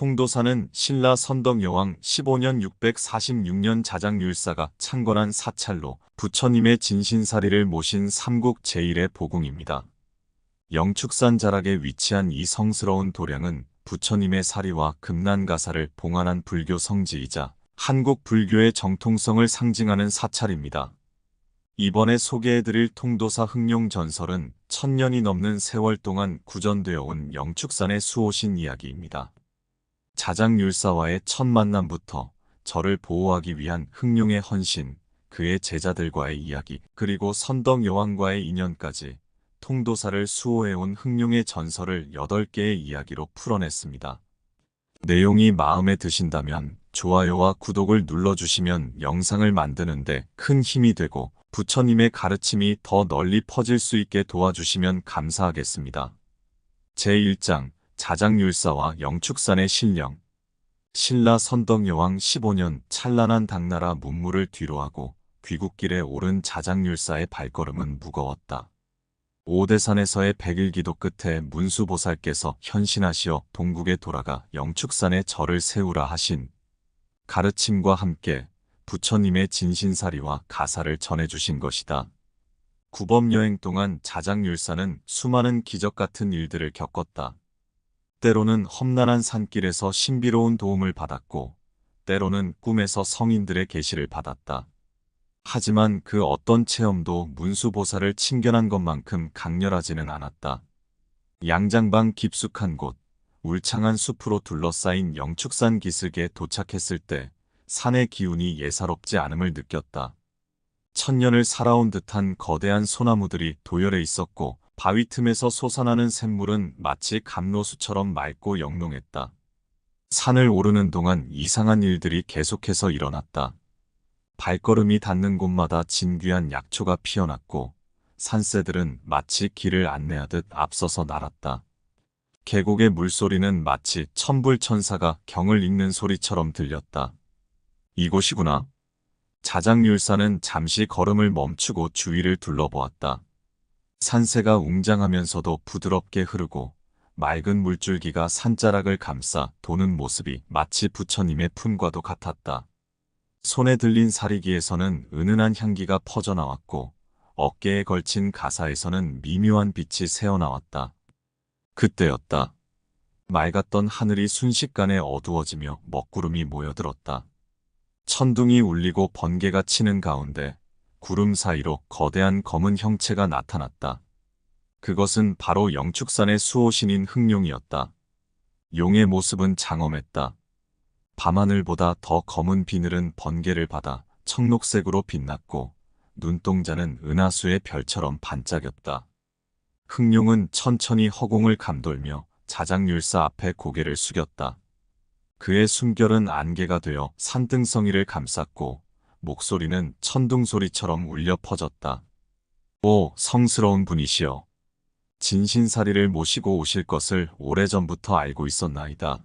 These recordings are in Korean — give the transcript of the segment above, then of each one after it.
통도사는 신라 선덕여왕 15년 646년 자장율사가 창건한 사찰로 부처님의 진신사리를 모신 삼국 제1의 보궁입니다. 영축산 자락에 위치한 이 성스러운 도량은 부처님의 사리와 금난가사를 봉안한 불교 성지이자 한국 불교의 정통성을 상징하는 사찰입니다. 이번에 소개해드릴 통도사 흥룡 전설은 1000년이 넘는 세월 동안 구전되어 온 영축산의 수호신 이야기입니다. 자장율사와의 첫 만남부터 저를 보호하기 위한 흥룡의 헌신, 그의 제자들과의 이야기, 그리고 선덕여왕과의 인연까지 통도사를 수호해온 흥룡의 전설을 8개의 이야기로 풀어냈습니다. 내용이 마음에 드신다면 좋아요와 구독을 눌러주시면 영상을 만드는데 큰 힘이 되고 부처님의 가르침이 더 널리 퍼질 수 있게 도와주시면 감사하겠습니다. 제1장 자장율사와 영축산의 신령. 신라 선덕여왕 15년 찬란한 당나라 문무를 뒤로하고 귀국길에 오른 자장율사의 발걸음은 무거웠다. 오대산에서의 백일기도 끝에 문수보살께서 현신하시어 동국에 돌아가 영축산에 절을 세우라 하신 가르침과 함께 부처님의 진신사리와 가사를 전해주신 것이다. 구법여행 동안 자장율사는 수많은 기적 같은 일들을 겪었다. 때로는 험난한 산길에서 신비로운 도움을 받았고, 때로는 꿈에서 성인들의 계시를 받았다. 하지만 그 어떤 체험도 문수보살을 친견한 것만큼 강렬하지는 않았다. 양장방 깊숙한 곳, 울창한 숲으로 둘러싸인 영축산 기슭에 도착했을 때 산의 기운이 예사롭지 않음을 느꼈다. 천년을 살아온 듯한 거대한 소나무들이 도열해 있었고 바위 틈에서 솟아나는 샘물은 마치 감로수처럼 맑고 영롱했다. 산을 오르는 동안 이상한 일들이 계속해서 일어났다. 발걸음이 닿는 곳마다 진귀한 약초가 피어났고 산새들은 마치 길을 안내하듯 앞서서 날았다. 계곡의 물소리는 마치 천불천사가 경을 읽는 소리처럼 들렸다. 이곳이구나. 자장율사는 잠시 걸음을 멈추고 주위를 둘러보았다. 산새가 웅장하면서도 부드럽게 흐르고 맑은 물줄기가 산자락을 감싸 도는 모습이 마치 부처님의 품과도 같았다. 손에 들린 사리기에서는 은은한 향기가 퍼져나왔고 어깨에 걸친 가사에서는 미묘한 빛이 새어나왔다. 그때였다. 맑았던 하늘이 순식간에 어두워지며 먹구름이 모여들었다. 천둥이 울리고 번개가 치는 가운데 구름 사이로 거대한 검은 형체가 나타났다. 그것은 바로 영축산의 수호신인 흥룡이었다. 용의 모습은 장엄했다. 밤하늘보다 더 검은 비늘은 번개를 받아 청록색으로 빛났고 눈동자는 은하수의 별처럼 반짝였다. 흥룡은 천천히 허공을 감돌며 자장율사 앞에 고개를 숙였다. 그의 숨결은 안개가 되어 산등성이를 감쌌고 목소리는 천둥소리처럼 울려 퍼졌다. 오, 성스러운 분이시여. 진신사리를 모시고 오실 것을 오래전부터 알고 있었나이다.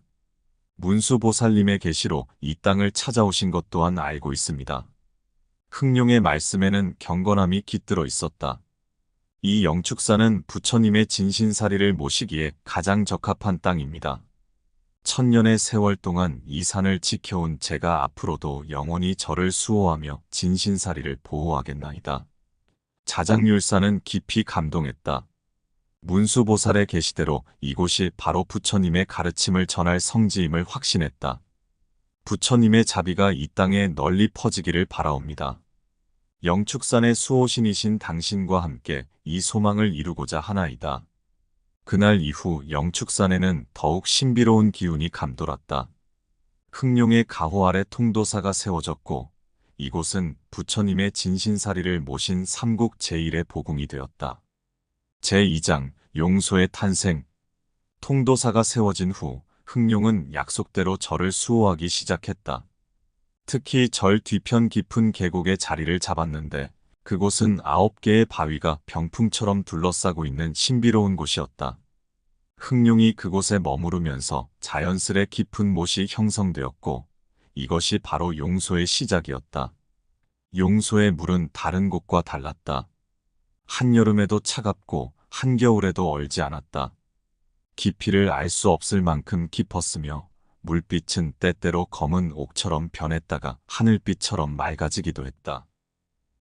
문수보살님의 계시로 이 땅을 찾아오신 것 또한 알고 있습니다. 흥룡의 말씀에는 경건함이 깃들어 있었다. 이 영축산은 부처님의 진신사리를 모시기에 가장 적합한 땅입니다. 천년의 세월 동안 이 산을 지켜온 제가 앞으로도 영원히 저를 수호하며 진신사리를 보호하겠나이다. 자장율사는 깊이 감동했다. 문수보살의 계시대로 이곳이 바로 부처님의 가르침을 전할 성지임을 확신했다. 부처님의 자비가 이 땅에 널리 퍼지기를 바라옵니다. 영축산의 수호신이신 당신과 함께 이 소망을 이루고자 하나이다. 그날 이후 영축산에는 더욱 신비로운 기운이 감돌았다. 흥룡의 가호 아래 통도사가 세워졌고 이곳은 부처님의 진신사리를 모신 삼국 제1의 보궁이 되었다. 제2장 용소의 탄생. 통도사가 세워진 후 흥룡은 약속대로 절을 수호하기 시작했다. 특히 절 뒤편 깊은 계곡에 자리를 잡았는데 그곳은 9개의 바위가 병풍처럼 둘러싸고 있는 신비로운 곳이었다. 흥룡이 그곳에 머무르면서 자연스레 깊은 못이 형성되었고 이것이 바로 용소의 시작이었다. 용소의 물은 다른 곳과 달랐다. 한여름에도 차갑고 한겨울에도 얼지 않았다. 깊이를 알 수 없을 만큼 깊었으며 물빛은 때때로 검은 옥처럼 변했다가 하늘빛처럼 맑아지기도 했다.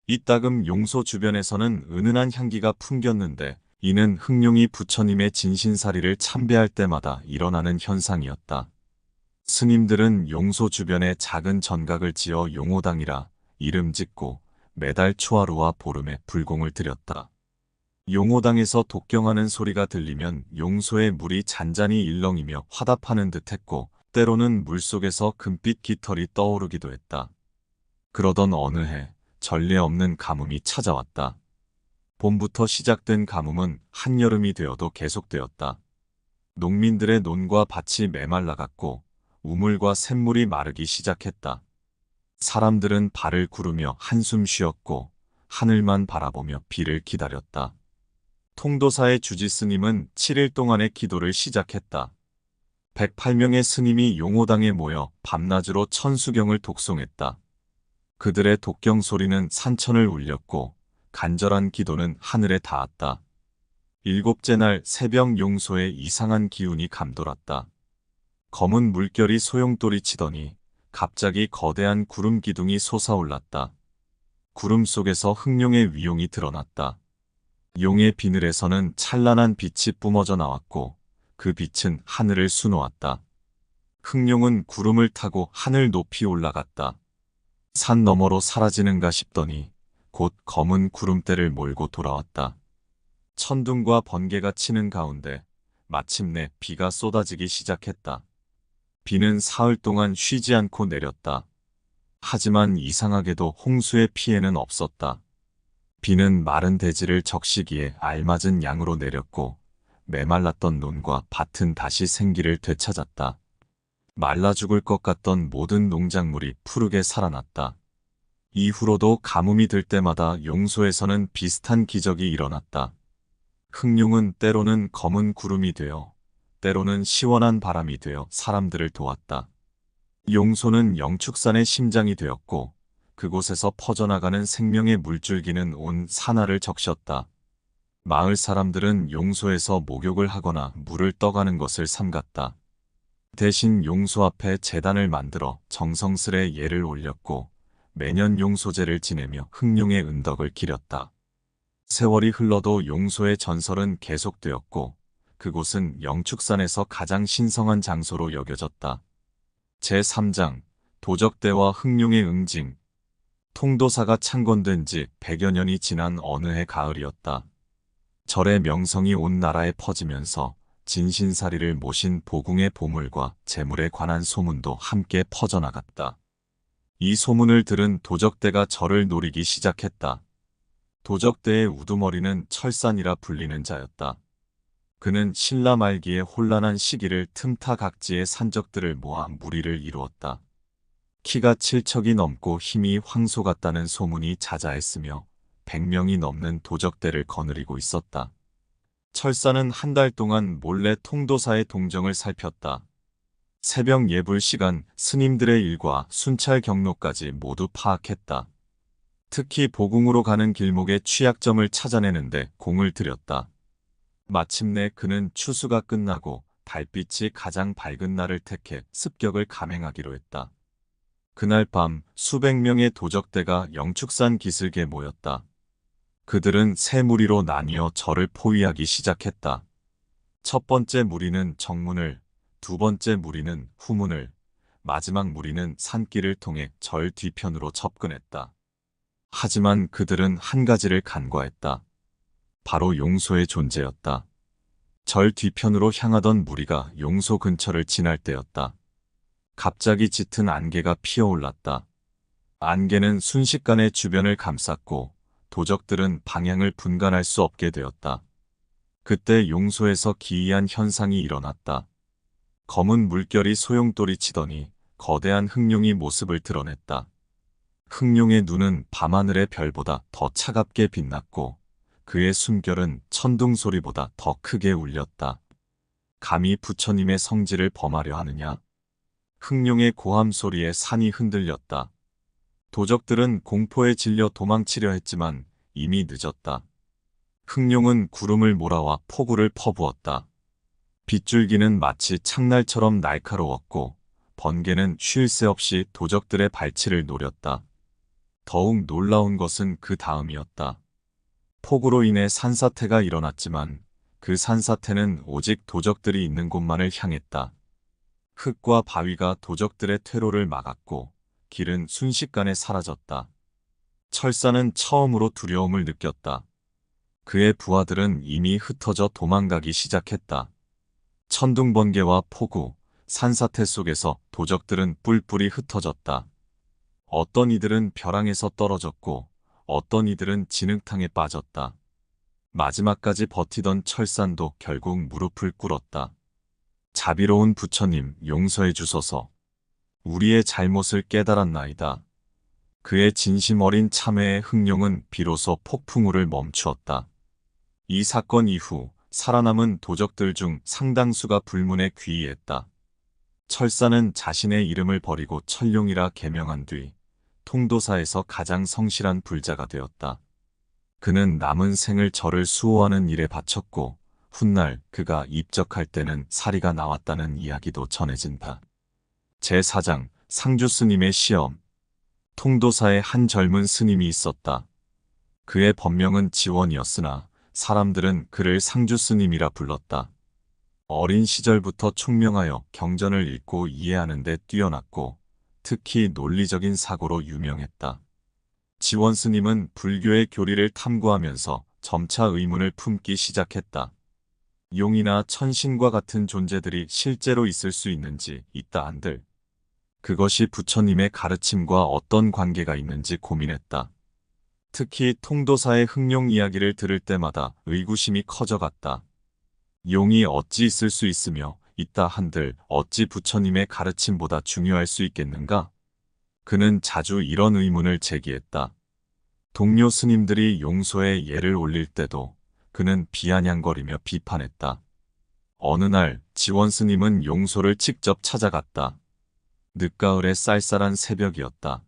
이따금 용소 주변에서는 은은한 향기가 풍겼는데 이는 흑룡이 부처님의 진신사리를 참배할 때마다 일어나는 현상이었다. 스님들은 용소 주변에 작은 전각을 지어 용호당이라 이름 짓고 매달 초하루와 보름에 불공을 드렸다. 용호당에서 독경하는 소리가 들리면 용소의 물이 잔잔히 일렁이며 화답하는 듯했고 때로는 물속에서 금빛 깃털이 떠오르기도 했다. 그러던 어느 해 전례 없는 가뭄이 찾아왔다. 봄부터 시작된 가뭄은 한여름이 되어도 계속되었다. 농민들의 논과 밭이 메말라갔고 우물과 샘물이 마르기 시작했다. 사람들은 발을 구르며 한숨 쉬었고 하늘만 바라보며 비를 기다렸다. 통도사의 주지 스님은 7일 동안의 기도를 시작했다. 108명의 스님이 용호당에 모여 밤낮으로 천수경을 독송했다. 그들의 독경 소리는 산천을 울렸고 간절한 기도는 하늘에 닿았다. 7째 날 새벽 용소에 이상한 기운이 감돌았다. 검은 물결이 소용돌이 치더니 갑자기 거대한 구름 기둥이 솟아올랐다. 구름 속에서 흑룡의 위용이 드러났다. 용의 비늘에서는 찬란한 빛이 뿜어져 나왔고 그 빛은 하늘을 수놓았다. 흑룡은 구름을 타고 하늘 높이 올라갔다. 산 너머로 사라지는가 싶더니 곧 검은 구름대를 몰고 돌아왔다. 천둥과 번개가 치는 가운데 마침내 비가 쏟아지기 시작했다. 비는 사흘 동안 쉬지 않고 내렸다. 하지만 이상하게도 홍수의 피해는 없었다. 비는 마른 대지를 적시기에 알맞은 양으로 내렸고 메말랐던 논과 밭은 다시 생기를 되찾았다. 말라 죽을 것 같던 모든 농작물이 푸르게 살아났다. 이후로도 가뭄이 들 때마다 용소에서는 비슷한 기적이 일어났다. 흑룡은 때로는 검은 구름이 되어 때로는 시원한 바람이 되어 사람들을 도왔다. 용소는 영축산의 심장이 되었고 그곳에서 퍼져나가는 생명의 물줄기는 온 산하를 적셨다. 마을 사람들은 용소에서 목욕을 하거나 물을 떠가는 것을 삼갔다. 대신 용소 앞에 제단을 만들어 정성스레 예를 올렸고 매년 용소제를 지내며 흑룡의 은덕을 기렸다. 세월이 흘러도 용소의 전설은 계속되었고 그곳은 영축산에서 가장 신성한 장소로 여겨졌다. 제3장 도적대와 흑룡의 응징. 통도사가 창건된 지 100여 년이 지난 어느 해 가을이었다. 절의 명성이 온 나라에 퍼지면서 진신사리를 모신 보궁의 보물과 재물에 관한 소문도 함께 퍼져나갔다. 이 소문을 들은 도적대가 절을 노리기 시작했다. 도적대의 우두머리는 철산이라 불리는 자였다. 그는 신라 말기의 혼란한 시기를 틈타 각지의 산적들을 모아 무리를 이루었다. 키가 7척이 넘고 힘이 황소 같다는 소문이 자자했으며 100명이 넘는 도적대를 거느리고 있었다. 철사는 한 달 동안 몰래 통도사의 동정을 살폈다. 새벽 예불 시간 스님들의 일과 순찰 경로까지 모두 파악했다. 특히 보궁으로 가는 길목의 취약점을 찾아내는데 공을 들였다. 마침내 그는 추수가 끝나고 달빛이 가장 밝은 날을 택해 습격을 감행하기로 했다. 그날 밤 수백 명의 도적대가 영축산 기슭에 모였다. 그들은 세 무리로 나뉘어 절을 포위하기 시작했다. 첫 번째 무리는 정문을, 두 번째 무리는 후문을, 마지막 무리는 산길을 통해 절 뒤편으로 접근했다. 하지만 그들은 한 가지를 간과했다. 바로 용소의 존재였다. 절 뒤편으로 향하던 무리가 용소 근처를 지날 때였다. 갑자기 짙은 안개가 피어올랐다. 안개는 순식간에 주변을 감쌌고 도적들은 방향을 분간할 수 없게 되었다. 그때 용소에서 기이한 현상이 일어났다. 검은 물결이 소용돌이 치더니 거대한 흑룡이 모습을 드러냈다. 흑룡의 눈은 밤하늘의 별보다 더 차갑게 빛났고 그의 숨결은 천둥 소리보다 더 크게 울렸다. 감히 부처님의 성질을 범하려 하느냐? 흑룡의 고함 소리에 산이 흔들렸다. 도적들은 공포에 질려 도망치려 했지만 이미 늦었다. 흑룡은 구름을 몰아와 폭우를 퍼부었다. 빗줄기는 마치 창날처럼 날카로웠고 번개는 쉴 새 없이 도적들의 발치를 노렸다. 더욱 놀라운 것은 그 다음이었다. 폭우로 인해 산사태가 일어났지만 그 산사태는 오직 도적들이 있는 곳만을 향했다. 흙과 바위가 도적들의 퇴로를 막았고 길은 순식간에 사라졌다. 철사는 처음으로 두려움을 느꼈다. 그의 부하들은 이미 흩어져 도망가기 시작했다. 천둥번개와 폭우, 산사태 속에서 도적들은 뿔뿔이 흩어졌다. 어떤 이들은 벼랑에서 떨어졌고 어떤 이들은 진흙탕에 빠졌다. 마지막까지 버티던 철산도 결국 무릎을 꿇었다. 자비로운 부처님, 용서해 주소서. 우리의 잘못을 깨달았나이다. 그의 진심 어린 참회의 흥룡은 비로소 폭풍우를 멈추었다. 이 사건 이후 살아남은 도적들 중 상당수가 불문에 귀의했다. 철사는 자신의 이름을 버리고 철룡이라 개명한 뒤 통도사에서 가장 성실한 불자가 되었다. 그는 남은 생을 절을 수호하는 일에 바쳤고 훗날 그가 입적할 때는 사리가 나왔다는 이야기도 전해진다. 제4장 상주 스님의 시험. 통도사에 한 젊은 스님이 있었다. 그의 법명은 지원이었으나 사람들은 그를 상주 스님이라 불렀다. 어린 시절부터 총명하여 경전을 읽고 이해하는 데 뛰어났고 특히 논리적인 사고로 유명했다. 지원 스님은 불교의 교리를 탐구하면서 점차 의문을 품기 시작했다. 용이나 천신과 같은 존재들이 실제로 있을 수 있는지 있다 한들 그것이 부처님의 가르침과 어떤 관계가 있는지 고민했다. 특히 통도사의 흥룡 이야기를 들을 때마다 의구심이 커져갔다. 용이 어찌 있을 수 있으며 있다 한들 어찌 부처님의 가르침보다 중요할 수 있겠는가? 그는 자주 이런 의문을 제기했다. 동료 스님들이 용소에 예를 올릴 때도 그는 비아냥거리며 비판했다. 어느 날 지원 스님은 용소를 직접 찾아갔다. 늦가을의 쌀쌀한 새벽이었다.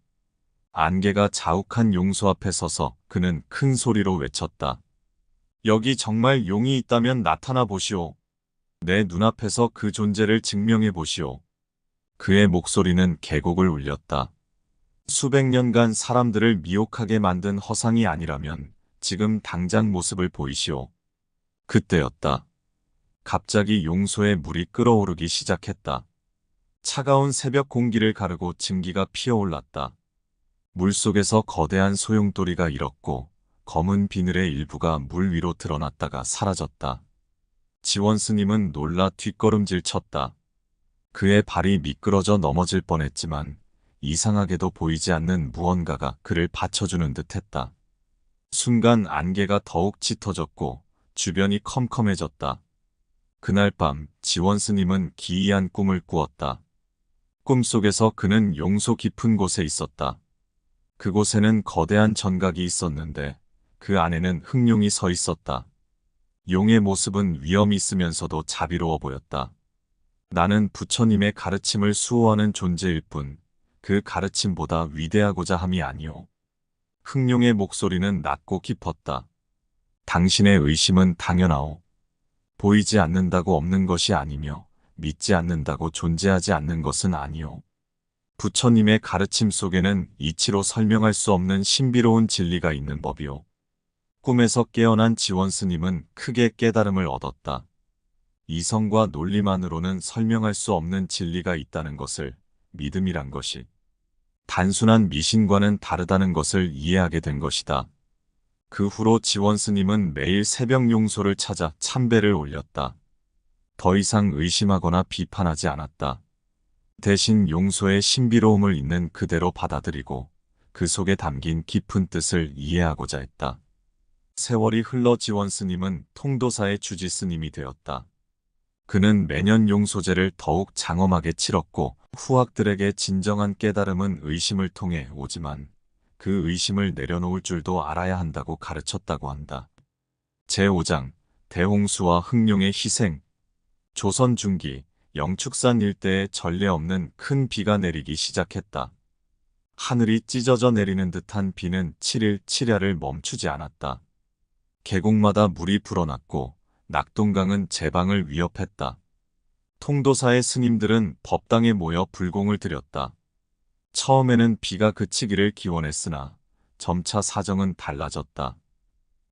안개가 자욱한 용소 앞에 서서 그는 큰 소리로 외쳤다. 여기 정말 용이 있다면 나타나 보시오. 내 눈앞에서 그 존재를 증명해 보시오. 그의 목소리는 계곡을 울렸다. 수백 년간 사람들을 미혹하게 만든 허상이 아니라면 지금 당장 모습을 보이시오. 그때였다. 갑자기 용소에 물이 끓어오르기 시작했다. 차가운 새벽 공기를 가르고 증기가 피어올랐다. 물속에서 거대한 소용돌이가 일었고 검은 비늘의 일부가 물 위로 드러났다가 사라졌다. 지원 스님은 놀라 뒷걸음질 쳤다. 그의 발이 미끄러져 넘어질 뻔했지만 이상하게도 보이지 않는 무언가가 그를 받쳐주는 듯했다. 순간 안개가 더욱 짙어졌고 주변이 컴컴해졌다. 그날 밤 지원 스님은 기이한 꿈을 꾸었다. 꿈속에서 그는 용소 깊은 곳에 있었다. 그곳에는 거대한 전각이 있었는데 그 안에는 흑룡이 서 있었다. 용의 모습은 위험이 있으면서도 자비로워 보였다. 나는 부처님의 가르침을 수호하는 존재일 뿐 그 가르침보다 위대하고자 함이 아니오. 흑룡의 목소리는 낮고 깊었다. 당신의 의심은 당연하오. 보이지 않는다고 없는 것이 아니며 믿지 않는다고 존재하지 않는 것은 아니오. 부처님의 가르침 속에는 이치로 설명할 수 없는 신비로운 진리가 있는 법이오. 꿈에서 깨어난 지원 스님은 크게 깨달음을 얻었다. 이성과 논리만으로는 설명할 수 없는 진리가 있다는 것을, 믿음이란 것이 단순한 미신과는 다르다는 것을 이해하게 된 것이다. 그 후로 지원 스님은 매일 새벽 용소를 찾아 참배를 올렸다. 더 이상 의심하거나 비판하지 않았다. 대신 용소의 신비로움을 있는 그대로 받아들이고 그 속에 담긴 깊은 뜻을 이해하고자 했다. 세월이 흘러 지원 스님은 통도사의 주지 스님이 되었다. 그는 매년 용소제를 더욱 장엄하게 치렀고 후학들에게 진정한 깨달음은 의심을 통해 오지만 그 의심을 내려놓을 줄도 알아야 한다고 가르쳤다고 한다. 제5장 대홍수와 흑룡의 희생. 조선 중기 영축산 일대에 전례 없는 큰 비가 내리기 시작했다. 하늘이 찢어져 내리는 듯한 비는 7일 7야를 멈추지 않았다. 계곡마다 물이 불어났고 낙동강은 제방을 위협했다. 통도사의 스님들은 법당에 모여 불공을 드렸다. 처음에는 비가 그치기를 기원했으나 점차 사정은 달라졌다.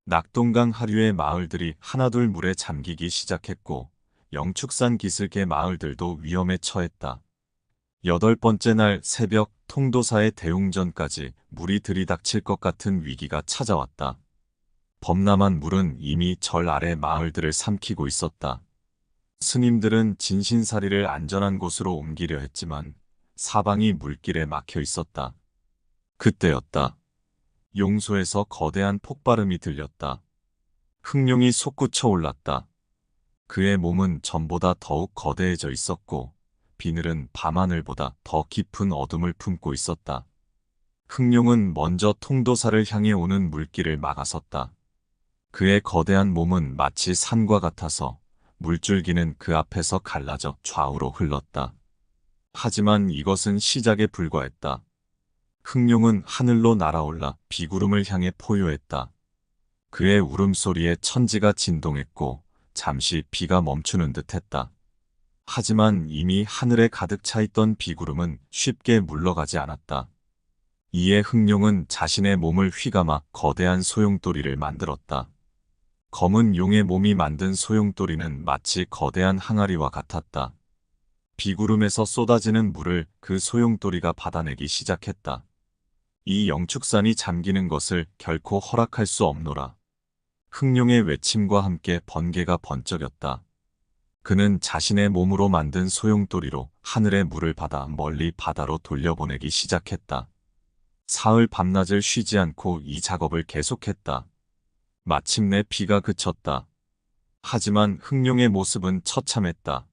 낙동강 하류의 마을들이 하나둘 물에 잠기기 시작했고 영축산 기슭의 마을들도 위험에 처했다. 8번째 날 새벽 통도사의 대웅전까지 물이 들이닥칠 것 같은 위기가 찾아왔다. 범람한 물은 이미 절 아래 마을들을 삼키고 있었다. 스님들은 진신사리를 안전한 곳으로 옮기려 했지만 사방이 물길에 막혀 있었다. 그때였다. 용소에서 거대한 폭발음이 들렸다. 흑룡이 솟구쳐 올랐다. 그의 몸은 전보다 더욱 거대해져 있었고 비늘은 밤하늘보다 더 깊은 어둠을 품고 있었다. 흑룡은 먼저 통도사를 향해 오는 물길을 막아섰다. 그의 거대한 몸은 마치 산과 같아서 물줄기는 그 앞에서 갈라져 좌우로 흘렀다. 하지만 이것은 시작에 불과했다. 흑룡은 하늘로 날아올라 비구름을 향해 포효했다. 그의 울음소리에 천지가 진동했고 잠시 비가 멈추는 듯했다. 하지만 이미 하늘에 가득 차 있던 비구름은 쉽게 물러가지 않았다. 이에 흑룡은 자신의 몸을 휘감아 거대한 소용돌이를 만들었다. 검은 용의 몸이 만든 소용돌이는 마치 거대한 항아리와 같았다. 비구름에서 쏟아지는 물을 그 소용돌이가 받아내기 시작했다. 이 영축산이 잠기는 것을 결코 허락할 수 없노라. 흑룡의 외침과 함께 번개가 번쩍였다. 그는 자신의 몸으로 만든 소용돌이로 하늘의 물을 받아 멀리 바다로 돌려보내기 시작했다. 사흘 밤낮을 쉬지 않고 이 작업을 계속했다. 마침내 비가 그쳤다. 하지만 흑룡의 모습은 처참했다.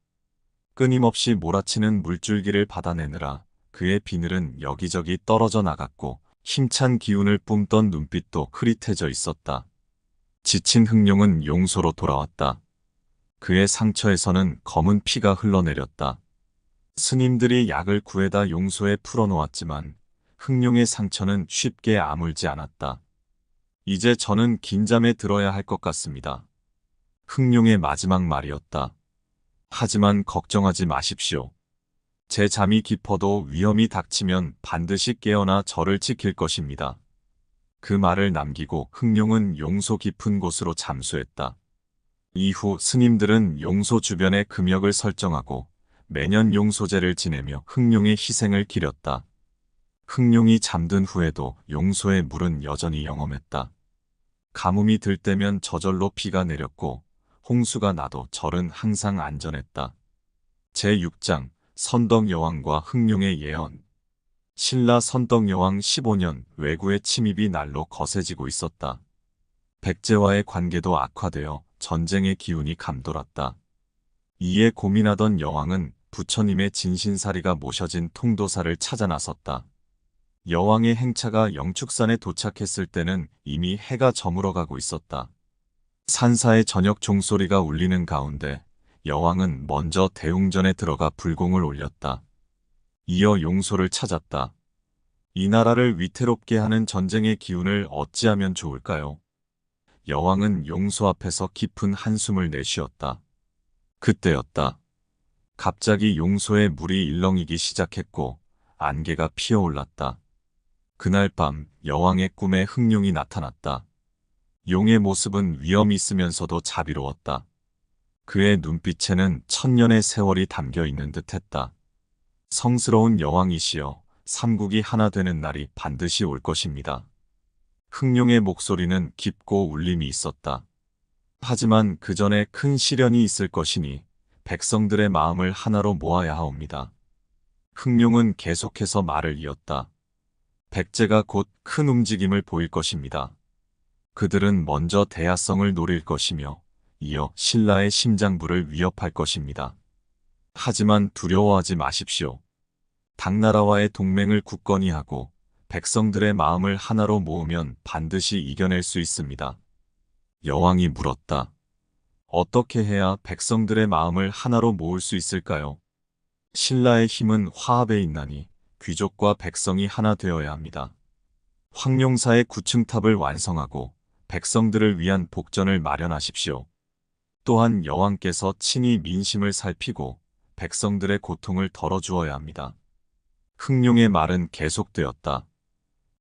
끊임없이 몰아치는 물줄기를 받아내느라 그의 비늘은 여기저기 떨어져 나갔고 힘찬 기운을 뿜던 눈빛도 흐릿해져 있었다. 지친 흑룡은 용소로 돌아왔다. 그의 상처에서는 검은 피가 흘러내렸다. 스님들이 약을 구해다 용소에 풀어놓았지만 흑룡의 상처는 쉽게 아물지 않았다. 이제 저는 긴잠에 들어야 할 것 같습니다. 흑룡의 마지막 말이었다. 하지만 걱정하지 마십시오. 제 잠이 깊어도 위험이 닥치면 반드시 깨어나 저를 지킬 것입니다. 그 말을 남기고 흑룡은 용소 깊은 곳으로 잠수했다. 이후 스님들은 용소 주변에 금역을 설정하고 매년 용소제를 지내며 흑룡의 희생을 기렸다. 흑룡이 잠든 후에도 용소의 물은 여전히 영험했다. 가뭄이 들 때면 저절로 비가 내렸고 홍수가 나도 절은 항상 안전했다. 제6장 선덕여왕과 흑룡의 예언. 신라 선덕여왕 15년 왜구의 침입이 날로 거세지고 있었다. 백제와의 관계도 악화되어 전쟁의 기운이 감돌았다. 이에 고민하던 여왕은 부처님의 진신사리가 모셔진 통도사를 찾아 나섰다. 여왕의 행차가 영축산에 도착했을 때는 이미 해가 저물어가고 있었다. 산사의 저녁 종소리가 울리는 가운데 여왕은 먼저 대웅전에 들어가 불공을 올렸다. 이어 용소를 찾았다. 이 나라를 위태롭게 하는 전쟁의 기운을 어찌하면 좋을까요? 여왕은 용소 앞에서 깊은 한숨을 내쉬었다. 그때였다. 갑자기 용소에 물이 일렁이기 시작했고 안개가 피어올랐다. 그날 밤 여왕의 꿈에 흑룡이 나타났다. 용의 모습은 위험이 있으면서도 자비로웠다. 그의 눈빛에는 천년의 세월이 담겨 있는 듯했다. 성스러운 여왕이시여, 삼국이 하나 되는 날이 반드시 올 것입니다. 흑룡의 목소리는 깊고 울림이 있었다. 하지만 그 전에 큰 시련이 있을 것이니 백성들의 마음을 하나로 모아야 하옵니다. 흑룡은 계속해서 말을 이었다. 백제가 곧 큰 움직임을 보일 것입니다. 그들은 먼저 대야성을 노릴 것이며 이어 신라의 심장부를 위협할 것입니다. 하지만 두려워하지 마십시오. 당나라와의 동맹을 굳건히 하고 백성들의 마음을 하나로 모으면 반드시 이겨낼 수 있습니다. 여왕이 물었다. 어떻게 해야 백성들의 마음을 하나로 모을 수 있을까요? 신라의 힘은 화합에 있나니 귀족과 백성이 하나 되어야 합니다. 황룡사의 9층탑을 완성하고 백성들을 위한 복전을 마련하십시오. 또한 여왕께서 친히 민심을 살피고 백성들의 고통을 덜어주어야 합니다. 흥룡의 말은 계속되었다.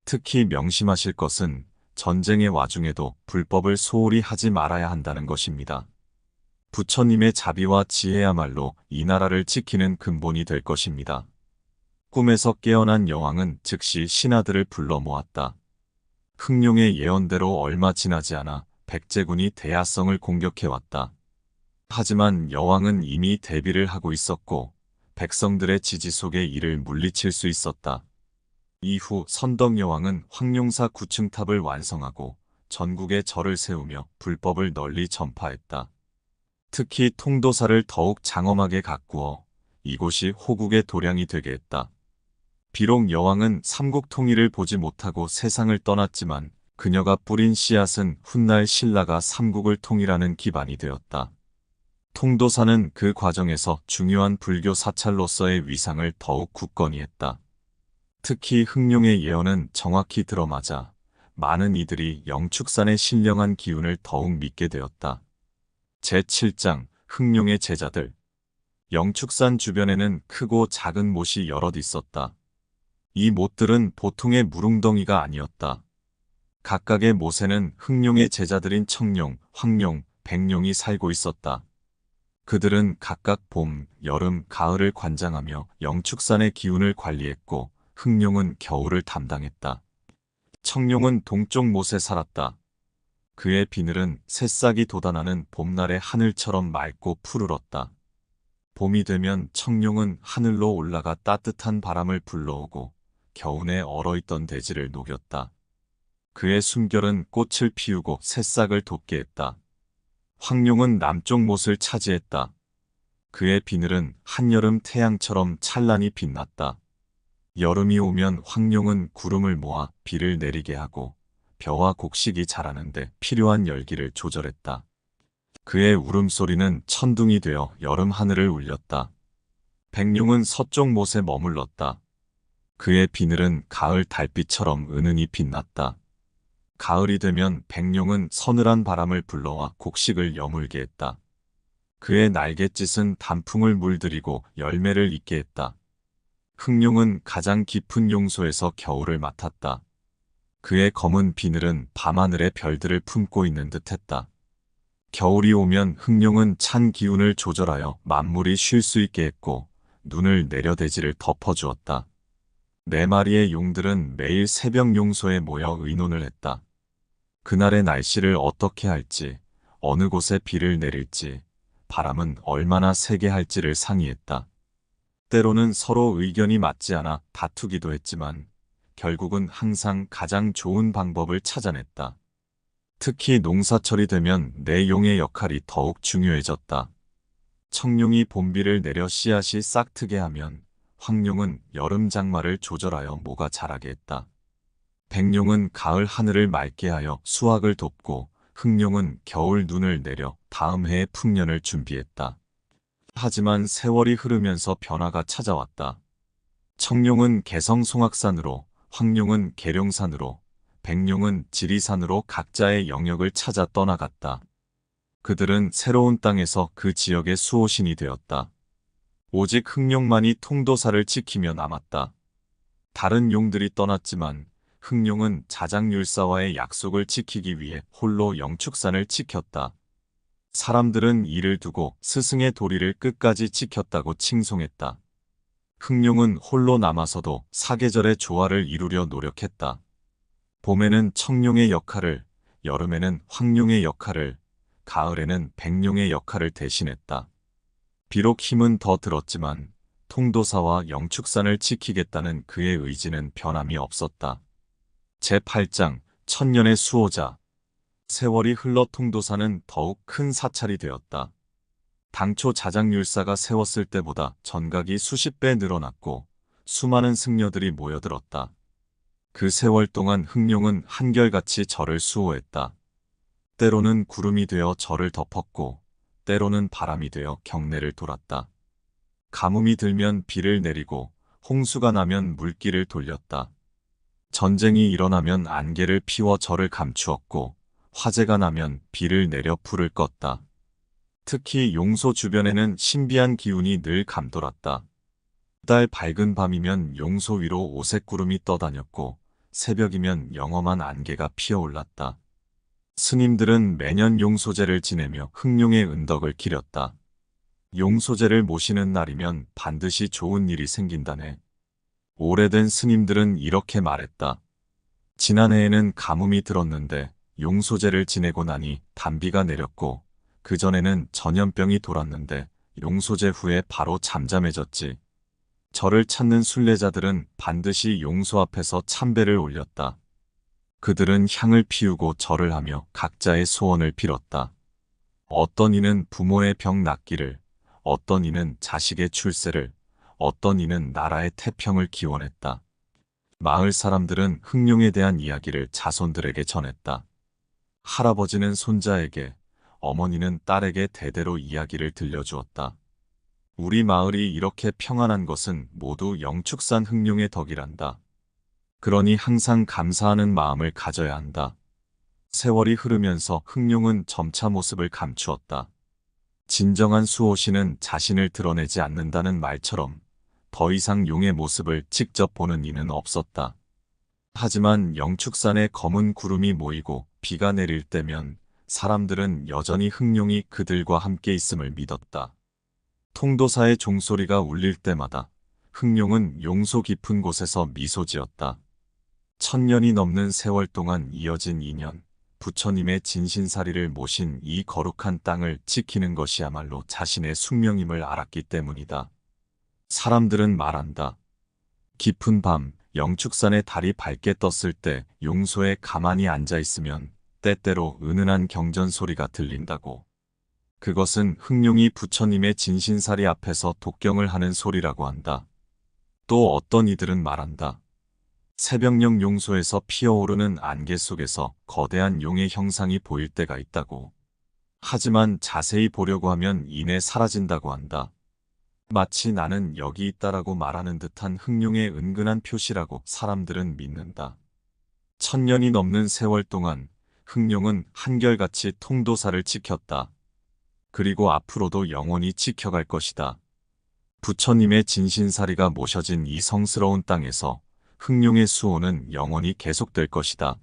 특히 명심하실 것은 전쟁의 와중에도 불법을 소홀히 하지 말아야 한다는 것입니다. 부처님의 자비와 지혜야말로 이 나라를 지키는 근본이 될 것입니다. 꿈에서 깨어난 여왕은 즉시 신하들을 불러 모았다. 흥룡의 예언대로 얼마 지나지 않아 백제군이 대야성을 공격해왔다. 하지만 여왕은 이미 대비를 하고 있었고 백성들의 지지 속에 이를 물리칠 수 있었다. 이후 선덕여왕은 황룡사 9층탑을 완성하고 전국에 절을 세우며 불법을 널리 전파했다. 특히 통도사를 더욱 장엄하게 가꾸어 이곳이 호국의 도량이 되게 했다. 비록 여왕은 삼국 통일을 보지 못하고 세상을 떠났지만 그녀가 뿌린 씨앗은 훗날 신라가 삼국을 통일하는 기반이 되었다. 통도사는 그 과정에서 중요한 불교 사찰로서의 위상을 더욱 굳건히 했다. 특히 흥룡의 예언은 정확히 들어맞아 많은 이들이 영축산의 신령한 기운을 더욱 믿게 되었다. 제7장 흥룡의 제자들. 영축산 주변에는 크고 작은 못이 여럿 있었다. 이 못들은 보통의 무릉덩이가 아니었다. 각각의 못에는 흥룡의 제자들인 청룡, 황룡, 백룡이 살고 있었다. 그들은 각각 봄, 여름, 가을을 관장하며 영축산의 기운을 관리했고 흥룡은 겨울을 담당했다. 청룡은 동쪽 못에 살았다. 그의 비늘은 새싹이 돋아나는 봄날의 하늘처럼 맑고 푸르렀다. 봄이 되면 청룡은 하늘로 올라가 따뜻한 바람을 불러오고 겨우내 얼어있던 대지를 녹였다. 그의 숨결은 꽃을 피우고 새싹을 돋게 했다. 황룡은 남쪽 못을 차지했다. 그의 비늘은 한여름 태양처럼 찬란히 빛났다. 여름이 오면 황룡은 구름을 모아 비를 내리게 하고 벼와 곡식이 자라는데 필요한 열기를 조절했다. 그의 울음소리는 천둥이 되어 여름 하늘을 울렸다. 백룡은 서쪽 못에 머물렀다. 그의 비늘은 가을 달빛처럼 은은히 빛났다. 가을이 되면 백룡은 서늘한 바람을 불러와 곡식을 여물게 했다. 그의 날갯짓은 단풍을 물들이고 열매를 잇게 했다. 흥룡은 가장 깊은 용소에서 겨울을 맡았다. 그의 검은 비늘은 밤하늘의 별들을 품고 있는 듯했다. 겨울이 오면 흥룡은 찬 기운을 조절하여 만물이 쉴 수 있게 했고 눈을 내려대지를 덮어주었다. 4마리의 용들은 매일 새벽 용소에 모여 의논을 했다. 그날의 날씨를 어떻게 할지, 어느 곳에 비를 내릴지, 바람은 얼마나 세게 할지를 상의했다. 때로는 서로 의견이 맞지 않아 다투기도 했지만 결국은 항상 가장 좋은 방법을 찾아냈다. 특히 농사철이 되면 내 용의 역할이 더욱 중요해졌다. 청룡이 봄비를 내려 씨앗이 싹트게 하면 황룡은 여름 장마를 조절하여 모가 자라게 했다. 백룡은 가을 하늘을 맑게 하여 수확을 돕고 흥룡은 겨울 눈을 내려 다음 해의 풍년을 준비했다. 하지만 세월이 흐르면서 변화가 찾아왔다. 청룡은 개성 송악산으로, 황룡은 계룡산으로, 백룡은 지리산으로 각자의 영역을 찾아 떠나갔다. 그들은 새로운 땅에서 그 지역의 수호신이 되었다. 오직 흥룡만이 통도사를 지키며 남았다. 다른 용들이 떠났지만 흥룡은 자장율사와의 약속을 지키기 위해 홀로 영축산을 지켰다. 사람들은 이를 두고 스승의 도리를 끝까지 지켰다고 칭송했다. 흥룡은 홀로 남아서도 사계절의 조화를 이루려 노력했다. 봄에는 청룡의 역할을, 여름에는 황룡의 역할을, 가을에는 백룡의 역할을 대신했다. 비록 힘은 더 들었지만 통도사와 영축산을 지키겠다는 그의 의지는 변함이 없었다. 제8장 천년의 수호자. 세월이 흘러 통도사는 더욱 큰 사찰이 되었다. 당초 자장율사가 세웠을 때보다 전각이 수십 배 늘어났고 수많은 승려들이 모여들었다. 그 세월 동안 흥룡은 한결같이 절을 수호했다. 때로는 구름이 되어 절을 덮었고 때로는 바람이 되어 경내를 돌았다. 가뭄이 들면 비를 내리고 홍수가 나면 물길을 돌렸다. 전쟁이 일어나면 안개를 피워 절을 감추었고 화재가 나면 비를 내려 불을 껐다. 특히 용소 주변에는 신비한 기운이 늘 감돌았다. 달 밝은 밤이면 용소 위로 오색 구름이 떠다녔고 새벽이면 영험한 안개가 피어올랐다. 스님들은 매년 용소제를 지내며 흑룡의 은덕을 기렸다. 용소제를 모시는 날이면 반드시 좋은 일이 생긴다네. 오래된 스님들은 이렇게 말했다. 지난해에는 가뭄이 들었는데 용소제를 지내고 나니 단비가 내렸고 그전에는 전염병이 돌았는데 용소제 후에 바로 잠잠해졌지. 절을 찾는 순례자들은 반드시 용소 앞에서 참배를 올렸다. 그들은 향을 피우고 절을 하며 각자의 소원을 빌었다. 어떤 이는 부모의 병 낫기를, 어떤 이는 자식의 출세를, 어떤 이는 나라의 태평을 기원했다. 마을 사람들은 흑룡에 대한 이야기를 자손들에게 전했다. 할아버지는 손자에게, 어머니는 딸에게 대대로 이야기를 들려주었다. 우리 마을이 이렇게 평안한 것은 모두 영축산 흑룡의 덕이란다. 그러니 항상 감사하는 마음을 가져야 한다. 세월이 흐르면서 흑룡은 점차 모습을 감추었다. 진정한 수호신은 자신을 드러내지 않는다는 말처럼 더 이상 용의 모습을 직접 보는 이는 없었다. 하지만 영축산에 검은 구름이 모이고 비가 내릴 때면 사람들은 여전히 흑룡이 그들과 함께 있음을 믿었다. 통도사의 종소리가 울릴 때마다 흑룡은 용소 깊은 곳에서 미소 지었다. 1000년이 넘는 세월 동안 이어진 인연, 부처님의 진신사리를 모신 이 거룩한 땅을 지키는 것이야말로 자신의 숙명임을 알았기 때문이다. 사람들은 말한다. 깊은 밤, 영축산의 달이 밝게 떴을 때 용소에 가만히 앉아 있으면 때때로 은은한 경전 소리가 들린다고. 그것은 흑룡이 부처님의 진신사리 앞에서 독경을 하는 소리라고 한다. 또 어떤 이들은 말한다. 새벽녘 용소에서 피어오르는 안개 속에서 거대한 용의 형상이 보일 때가 있다고. 하지만 자세히 보려고 하면 이내 사라진다고 한다. 마치 나는 여기 있다라고 말하는 듯한 흑룡의 은근한 표시라고 사람들은 믿는다. 1000년이 넘는 세월 동안 흑룡은 한결같이 통도사를 지켰다. 그리고 앞으로도 영원히 지켜갈 것이다. 부처님의 진신사리가 모셔진 이 성스러운 땅에서 흑룡의 수호는 영원히 계속될 것이다.